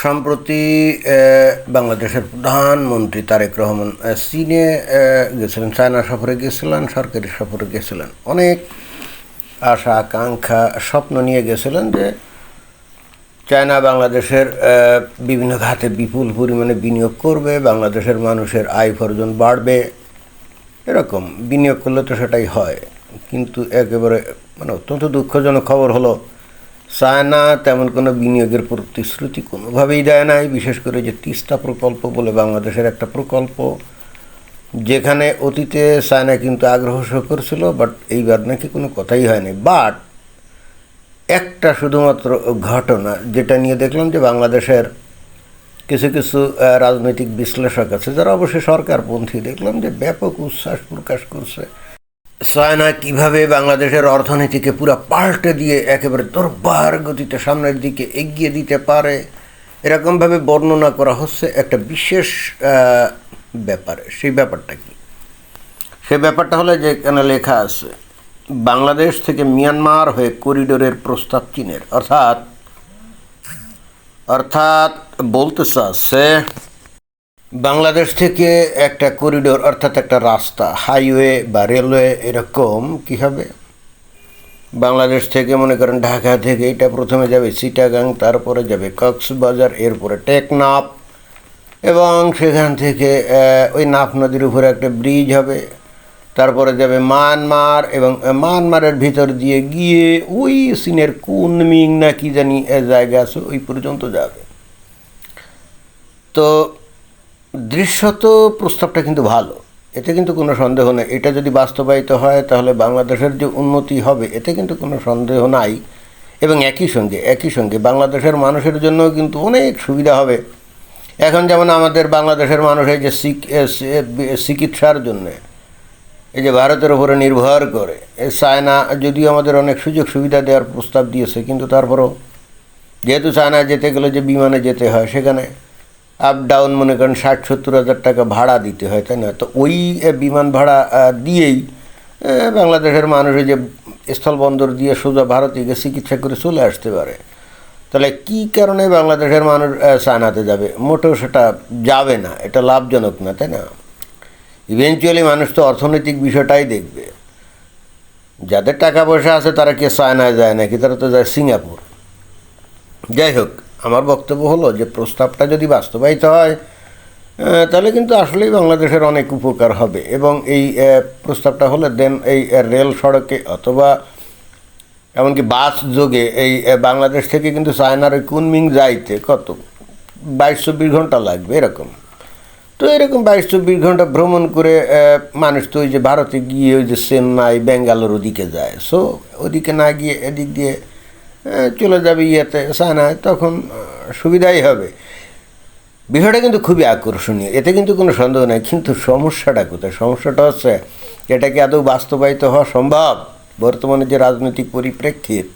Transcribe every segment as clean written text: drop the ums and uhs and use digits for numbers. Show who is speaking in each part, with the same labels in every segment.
Speaker 1: সম্প্রতি বাংলাদেশের প্রধানমন্ত্রী তারেক রহমান চীনে গেছিলেন, চায়না সফরে গেছিলেন, সরকারি সফরে গেছিলেন। অনেক আশা আকাঙ্ক্ষা স্বপ্ন নিয়ে গেছিলেন যে চায়না বাংলাদেশের বিভিন্ন খাতে বিপুল পরিমাণে বিনিয়োগ করবে, বাংলাদেশের মানুষের আয় উপার্জন বাড়বে। এরকম বিনিয়োগ করলে তো সেটাই হয়, কিন্তু একেবারে অত্যন্ত দুঃখজনক খবর হলো চায়না তেমন কোনো বিনিয়োগের প্রতিশ্রুতি কোনোভাবেই দেয় নাই। বিশেষ করে যে তিস্তা প্রকল্প বলে বাংলাদেশের একটা প্রকল্প, যেখানে অতীতে চায়না কিন্তু আগ্রহ শো করছিল, বাট এইবার নাকি কোনো কথাই হয়নি। বাট একটা শুধুমাত্র ঘটনা যেটা নিয়ে দেখলাম যে বাংলাদেশের কিছু কিছু রাজনৈতিক বিশ্লেষক আছে যারা অবশ্যই সরকারপন্থী, দেখলাম যে ব্যাপক উচ্ছ্বাস প্রকাশ করছে চায়না কীভাবে বাংলাদেশের অর্থনীতিকে পুরো পাল্টে দিয়ে একেবারে দরবার গতিতে সামনের দিকে এগিয়ে দিতে পারে। এরকমভাবে বর্ণনা করা হচ্ছে একটা বিশেষ ব্যাপারে। সেই ব্যাপারটা কি? সেই ব্যাপারটা হলো যে এখানে লেখা আছে বাংলাদেশ থেকে মিয়ানমার হয়ে করিডোরের প্রস্তাব চীনের। অর্থাৎ বলতে চাচ্ছে বাংলাদেশ থেকে একটা করিডোর, অর্থাৎ একটা রাস্তা, হাইওয়ে বা রেলওয়ে এরকম কী হবে, বাংলাদেশ থেকে মনে করেন ঢাকা থেকে এটা প্রথমে যাবে চিটাগাং, তারপরে যাবে কক্সবাজার, এরপরে টেকনাফ, এবং সেখান থেকে ওই নাফ নদীর উপরে একটা ব্রিজ হবে, তারপরে যাবে মায়ানমার, এবং মায়ানমারের ভিতর দিয়ে গিয়ে ওই চীনের কুনমিং না কি জানি জায়গা আছে, ওই পর্যন্ত যাবে। তো দৃশ্যত প্রস্তাবটা কিন্তু ভালো, এতে কিন্তু কোনো সন্দেহ নেই। এটা যদি বাস্তবায়িত হয় তাহলে বাংলাদেশের যে উন্নতি হবে এতে কিন্তু কোনো সন্দেহ নাই। এবং একই সঙ্গে বাংলাদেশের মানুষের জন্য কিন্তু অনেক সুবিধা হবে। এখন যেমন আমাদের বাংলাদেশের মানুষ এই যে চিকিৎসার জন্যে এই যে ভারতের উপরে নির্ভর করে, চায়না যদিও আমাদের অনেক সুযোগ সুবিধা দেওয়ার প্রস্তাব দিয়েছে, কিন্তু তারপরও যেহেতু চায়নায় যেতে গেলে যে বিমানে যেতে হয়, সেখানে আপ ডাউন মনে করেন 60-70 হাজার টাকা ভাড়া দিতে হয়, তাই না? তো ওই বিমান ভাড়া দিয়েই বাংলাদেশের মানুষের যে স্থলবন্দর দিয়ে সোজা ভারতে গিয়ে চিকিৎসা করে চলে আসতে পারে। তাহলে কী কারণে বাংলাদেশের মানুষ চায়নাতে যাবে? মোটেও সেটা যাবে না, এটা লাভজনক না, তাই না? ইভেনচুয়ালি মানুষ তো অর্থনৈতিক বিষয়টাই দেখবে। যাদের টাকা পয়সা আছে তারা কি চায়নায় যায় নাকি? তারা তো যায় সিঙ্গাপুর। যাই হোক, আমার বক্তব্য হলো যে প্রস্তাবটা যদি বাস্তবায়িত হয় তাহলে কিন্তু আসলেই বাংলাদেশের অনেক উপকার হবে। এবং এই প্রস্তাবটা হলে দেন এই রেল সড়কে অথবা এমনকি বাস যোগে এই বাংলাদেশ থেকে কিন্তু চায়নার ওই কুনমিং যাইতে কত 22-24 ঘন্টা লাগবে এরকম। তো এরকম 22-24 ঘন্টা ভ্রমণ করে মানুষ তো ওই যে ভারতে গিয়ে ওই যে চেন্নাই, বেঙ্গালোর ওদিকে যায়। সো ওদিকে না গিয়ে এদিক দিয়ে চলে যাবে ইয়েতে চায়নায়, তখন সুবিধাই হবে। বিষয়টা কিন্তু খুবই আকর্ষণীয়, এতে কিন্তু কোনো সন্দেহ নেই। কিন্তু সমস্যাটা কোথায়? সমস্যাটা হচ্ছে এটা কি আদৌ বাস্তবায়িত হওয়া সম্ভব? বর্তমানে যে রাজনৈতিক পরিপ্রেক্ষিত,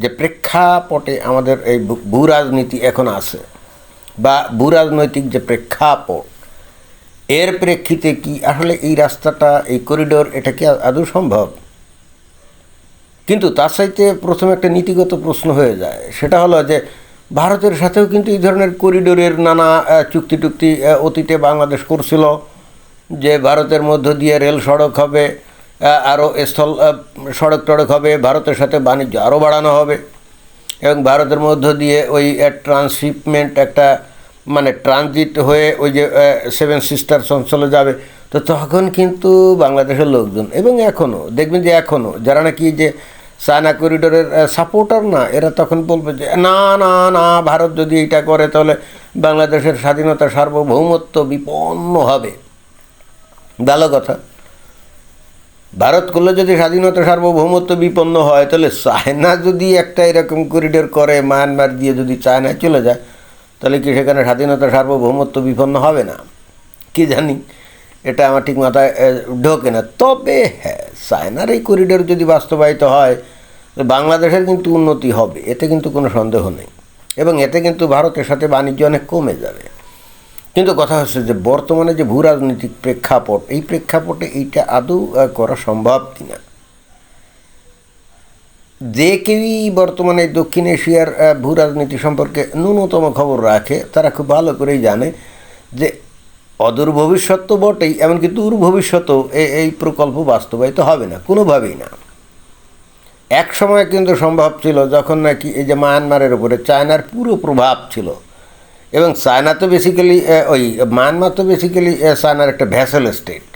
Speaker 1: যে প্রেক্ষাপটে আমাদের এই ভূ রাজনীতি এখন আছে, বা ভূ রাজনৈতিক যে প্রেক্ষাপট, এর প্রেক্ষিতে কি আসলে এই রাস্তাটা, এই করিডোর, এটা কি আদৌ সম্ভব? কিন্তু তার চাইতে প্রথমে একটা নীতিগত প্রশ্ন হয়ে যায়, সেটা হলো যে ভারতের সাথেও কিন্তু এই ধরনের করিডোরের নানা চুক্তি টুক্তি অতীতে বাংলাদেশ করছিল, যে ভারতের মধ্য দিয়ে রেল সড়ক হবে, আরও স্থল সড়ক টড়ক হবে, ভারতের সাথে বাণিজ্য আরও বাড়ানো হবে, এবং ভারতের মধ্য দিয়ে ওই ট্রান্সশিপমেন্ট একটা ট্রানজিট হয়ে ওই যে 7 সিস্টার্স অঞ্চলে যাবে। তো তখন কিন্তু বাংলাদেশের লোকজন, এবং এখনও দেখবেন যে এখনও যারা নাকি যে চায়না করিডোরের সাপোর্টার না, এরা তখন বলবে যে না না না, ভারত যদি এইটা করে তাহলে বাংলাদেশের স্বাধীনতা সার্বভৌমত্ব বিপন্ন হবে। ভালো কথা, ভারত করলে যদি স্বাধীনতা সার্বভৌমত্ব বিপন্ন হয়, তাহলে চায়না যদি একটা এরকম করিডোর করে মায়ানমার দিয়ে যদি চায়নায় চলে যায়, তাহলে কি সেখানে স্বাধীনতা সার্বভৌমত্ব বিপন্ন হবে না? কি জানি, এটা আমার ঠিক মাথায় ঢোকে না। তবে হ্যাঁ, চায়নার এই করিডোর যদি বাস্তবায়িত হয়, বাংলাদেশের কিন্তু উন্নতি হবে, এতে কিন্তু কোনো সন্দেহ নেই। এবং এতে কিন্তু ভারতের সাথে বাণিজ্য অনেক কমে যাবে। কিন্তু কথা হচ্ছে যে বর্তমানে যে ভূ রাজনৈতিক প্রেক্ষাপট, এই প্রেক্ষাপটে এইটা আদৌ করা সম্ভব কিনা। যে কেউই বর্তমানে দক্ষিণ এশিয়ার ভূ রাজনীতি সম্পর্কে ন্যূনতম খবর রাখে তারা খুব ভালো করেই জানে যে অদূর ভবিষ্যৎ তো বটেই, এমনকি দূর ভবিষ্যতেও এই প্রকল্প বাস্তবায়িত হবে না, কোনোভাবেই না। এক সময় কিন্তু সম্ভব ছিল যখন নাকি এই যে মায়ানমারের উপরে চায়নার পুরো প্রভাব ছিল, এবং চায়না তো বেসিক্যালি মায়ানমার তো বেসিক্যালি চায়নার একটা ভ্যাসেল স্টেট,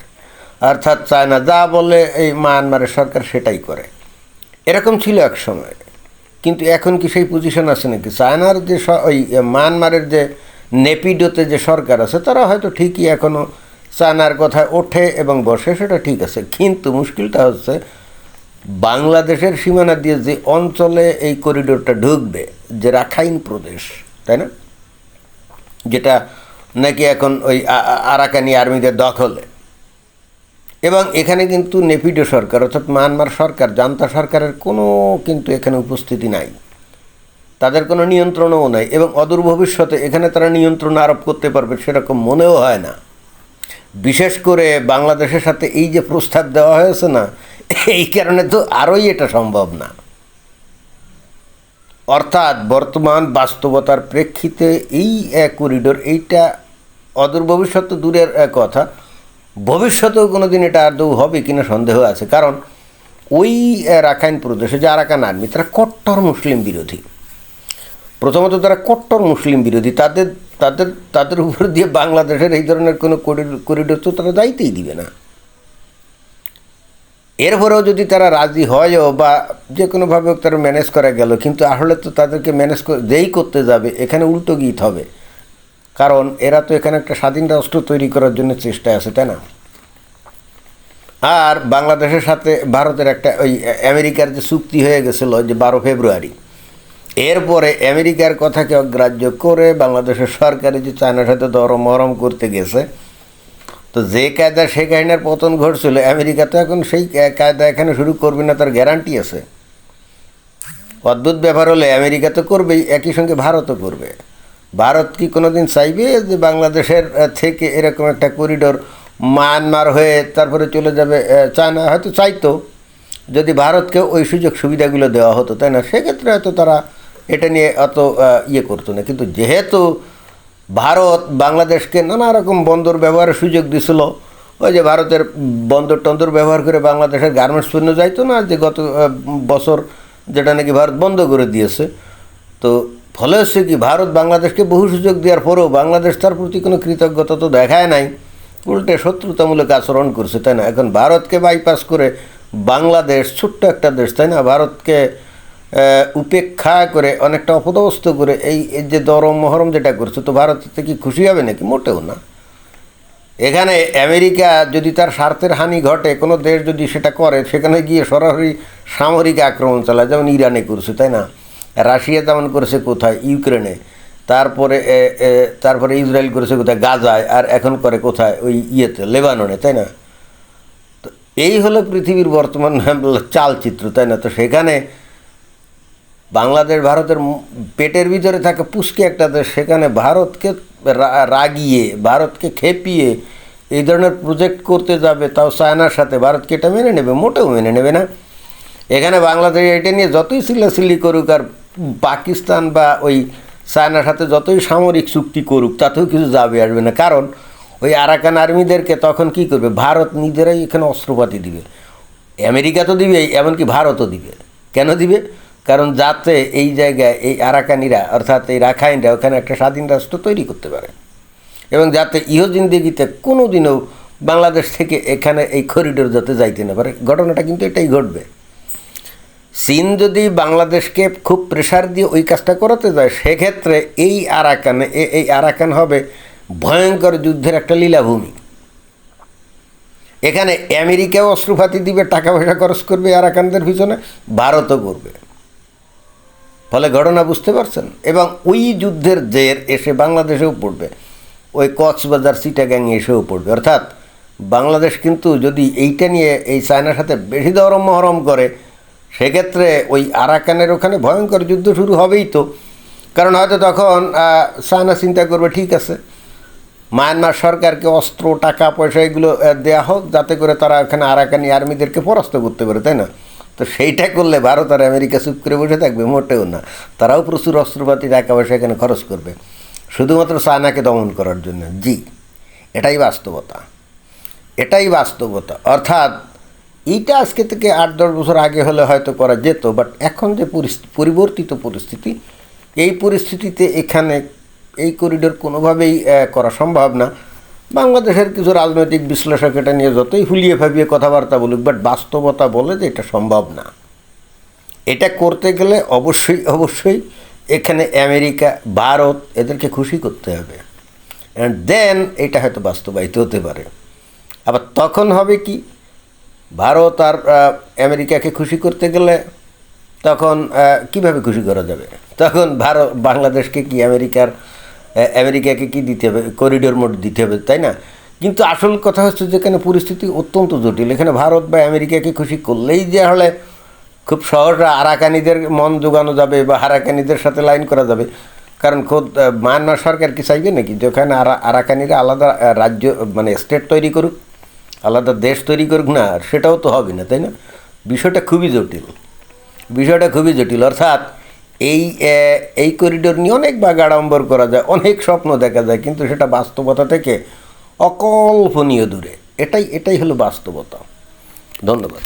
Speaker 1: অর্থাৎ চায়না যা বলে এই মায়ানমারের সরকার সেটাই করে, এরকম ছিল এক সময়। কিন্তু এখন কি সেই পজিশন আছে নাকি? চায়নার যে মায়ানমারের যে নেপিডোতে যে সরকার আছে তারা হয়তো ঠিকই এখনও চায়নার কথায় ওঠে এবং বসে, সেটা ঠিক আছে, কিন্তু মুশকিলটা হচ্ছে বাংলাদেশের সীমানা দিয়ে যে অঞ্চলে এই করিডোরটা ঢুকবে, যে রাখাইন প্রদেশ, তাই না, যেটা নাকি এখন আরাকানি আর্মিদের দখলে, এবং এখানে কিন্তু নেপিডো সরকার অর্থাৎ মায়ানমার সরকার, জান্তা সরকারের কোনো কিন্তু এখানে উপস্থিতি নাই, তাদের কোনো নিয়ন্ত্রণও নাই, এবং অদূর ভবিষ্যতে এখানে তারা নিয়ন্ত্রণ আরোপ করতে পারবে সেরকম মনেও হয় না। বিশেষ করে বাংলাদেশের সাথে এই যে প্রস্তাব দেওয়া হয়েছে না, এই কারণে তো আরোই এটা সম্ভব না। অর্থাৎ বর্তমান বাস্তবতার প্রেক্ষিতে এই করিডোর, এইটা অদূর ভবিষ্যৎ তো দূরের কথা, ভবিষ্যতেও কোনো দিন এটা আদৌ হবে কিনা সন্দেহ আছে। কারণ ওই রাখাইন প্রদেশে যে আরাকান আর্মি, তারা কট্টর মুসলিম বিরোধী। প্রথমত তারা কট্টর মুসলিম বিরোধী, তাদের তাদের তাদের উপর দিয়ে বাংলাদেশের এই ধরনের কোনো করিডোর তো তারা যাইতেই দিবে না। এরপরেও যদি তারা রাজি হয়ও বা যে কোনোভাবে তারা ম্যানেজ করা গেল, কিন্তু আসলে তো তাদেরকে ম্যানেজ যেই করতে যাবে এখানে উল্টো গীত হবে, কারণ এরা তো এখানে একটা স্বাধীন রাষ্ট্র তৈরি করার জন্য চেষ্টায় আছে, তাই না? আর বাংলাদেশের সাথে ভারতের একটা আমেরিকার যে চুক্তি হয়ে গেছিলো যে 12 ফেব্রুয়ারি, এরপরে আমেরিকার কথাকে অগ্রাহ্য করে বাংলাদেশের সরকারে যে চায়নার সাথে দরম মরম করতে গেছে, তো যে কায়দা সে কাহিনার পতন ঘটছিল, আমেরিকা তো এখন সেই কায়দা এখানে শুরু করবে না, তার গ্যারান্টি আছে। অদ্ভুত ব্যাপার হলে আমেরিকা তো করবেই, একই সঙ্গে ভারতও করবে। ভারত কি কোনোদিন চাইবে যে বাংলাদেশের থেকে এরকম একটা করিডোর মায়ানমার হয়ে তারপরে চলে যাবে চায়না? হয়তো চাইতো যদি ভারতকে ওই সুযোগ সুবিধাগুলো দেওয়া হতো, তাই না? সেক্ষেত্রে হয়তো তারা এটা নিয়ে অত ইয়ে করতো না। কিন্তু যেহেতু ভারত বাংলাদেশকে নানা রকম বন্দর ব্যবহারের সুযোগ দিছিল, ওই যে ভারতের বন্দর টন্দর ব্যবহার করে বাংলাদেশের গার্মেন্টস পণ্য যাইতো না, যে গত বছর যেটা নাকি ভারত বন্ধ করে দিয়েছে, তো ফলে হচ্ছে কি ভারত বাংলাদেশকে বহু সুযোগ দেওয়ার পরেও বাংলাদেশ তার প্রতি কোনো কৃতজ্ঞতা তো দেখায় নাই, উল্টে শত্রুতামূলক আচরণ করছে, তাই না? এখন ভারতকে বাইপাস করে বাংলাদেশ ছোট্ট একটা দেশ, তাই না, ভারতকে উপেক্ষা করে অনেকটা অপদস্থ করে এই যে দরম মহরম যেটা করছে, তো ভারত থেকে খুশি হবে নাকি? মোটেও না। এখানে আমেরিকা যদি তার স্বার্থের হানি ঘটে, কোনো দেশ যদি সেটা করে, সেখানে গিয়ে সরাসরি সামরিক আক্রমণ চালায়, যেমন ইরানে করছে, তাই না, রাশিয়া যেমন করেছে কোথায়, ইউক্রেনে, তারপরে ইসরায়েল করেছে কোথায়, গাজায়, আর এখন করে কোথায়, ওই ইয়েতে, লেবাননে, তাই না? তো এই হলো পৃথিবীর বর্তমান চালচিত্র, তাই না? তো সেখানে বাংলাদেশ ভারতের পেটের ভিতরে থাকে পুষ্কে একটা দেশ, সেখানে ভারতকে রাগিয়ে, ভারতকে খেপিয়ে এই ধরনের প্রজেক্ট করতে যাবে, তাও চায়নার সাথে, ভারতকে এটা মেনে নেবে? মোটেও মেনে নেবে না। এখানে বাংলাদেশ এটা নিয়ে যতই চিল্লাচিল্লি করুক, আর পাকিস্তান বা ওই চায়নার সাথে যতই সামরিক চুক্তি করুক, তাতেও কিছু যাবে আসবে না। কারণ ওই আরাকান আর্মিদেরকে তখন কি করবে? ভারত নিজেরাই এখানে অস্ত্রপাতি দিবে, আমেরিকা তো দিবেই, এমনকি ভারতও দিবে। কেন দিবে? কারণ যাতে এই জায়গায় এই আরাকানিরা অর্থাৎ এই রাখাইনরা ওখানে একটা স্বাধীন রাষ্ট্র তৈরি করতে পারে, এবং যাতে জিন্দেগিতে কোনো দিনও বাংলাদেশ থেকে এখানে এই করিডোর যাতে যাইতে না পারে। ঘটনাটা কিন্তু এটাই ঘটবে। চীন যদি বাংলাদেশকে খুব প্রেশার দিয়ে ওই কাজটা করাতে যায়, সেক্ষেত্রে এই আরাকান হবে ভয়ঙ্কর যুদ্ধের একটা লীলাভূমি। এখানে আমেরিকাও অস্ত্রপাতি দিবে, টাকা পয়সা খরচ করবে আরাকানদের পিছনে, ভারতও করবে। ফলে ঘটনা বুঝতে পারছেন? এবং ওই যুদ্ধের জের এসে বাংলাদেশেও পড়বে, ওই কক্সবাজার চিটাগাংয়ে এসেও পড়বে। অর্থাৎ বাংলাদেশ কিন্তু যদি এইটা নিয়ে এই চায়নার সাথে বেশি দরম মহরম করে, সেক্ষেত্রে ওই আরাকানের ওখানে ভয়ঙ্কর যুদ্ধ শুরু হবেই তো। কারণ হয়তো তখন চায়না চিন্তা করবে, ঠিক আছে, মায়ানমার সরকারকে অস্ত্র, টাকা পয়সা এগুলো দেওয়া হোক, যাতে করে তারা এখানে আরাকানি আর্মিদেরকে পরাস্ত করতে পারে, তাই না? তো সেইটা করলে ভারত আর আমেরিকা চুপ করে বসে থাকবে? মোটেও না। তারাও প্রচুর অস্ত্রপাতি টাকা পয়সা এখানে খরচ করবে শুধুমাত্র চায়নাকে দমন করার জন্য। জি, এটাই বাস্তবতা, এটাই বাস্তবতা। অর্থাৎ এইটা আজকে থেকে 8-10 বছর আগে হলে হয়তো করা যেত, বাট এখন যে পরিবর্তিত পরিস্থিতি, এই পরিস্থিতিতে এখানে এই করিডোর কোনোভাবেই করা সম্ভব না। বাংলাদেশের কিছু রাজনৈতিক বিশ্লেষক এটা নিয়ে যতই হুলিয়ে ফাবিয়ে কথাবার্তা বলুক, বাট বাস্তবতা বলে যে এটা সম্ভব না। এটা করতে গেলে অবশ্যই অবশ্যই এখানে আমেরিকা, ভারত এদেরকে খুশি করতে হবে, অ্যান্ড দেন এটা হয়তো বাস্তবায়িত হতে পারে। আবার তখন হবে কি, ভারত আর আমেরিকাকে খুশি করতে গেলে তখন কিভাবে খুশি করা যাবে? তখন বাংলাদেশকে কি আমেরিকাকে কি দিতে হবে? করিডোর মোড দিতে হবে, তাই না? কিন্তু আসল কথা হচ্ছে যেখানে পরিস্থিতি অত্যন্ত জটিল, এখানে ভারত বা আমেরিকাকে খুশি করলেই যে হলে খুব সহজে আরাকানিদের মন জোগানো যাবে বা আরাকানিদের সাথে লাইন করা যাবে। কারণ খোদ মায়ানমার সরকার কি চাইবে নাকি যে ওখানে আরাকানিরা আলাদা রাজ্য মানে স্টেট তৈরি করুক, আলাদা দেশ তৈরি করুক? না, সেটাও তো হবে না, তাই না? বিষয়টা খুবই জটিল, বিষয়টা খুবই জটিল। অর্থাৎ এই করিডোর নিয়ে অনেক বাগাড়ম্বর করা যায়, অনেক স্বপ্ন দেখা যায়, কিন্তু সেটা বাস্তবতা থেকে অকল্পনীয় দূরে। এটাই হলো বাস্তবতা। ধন্যবাদ।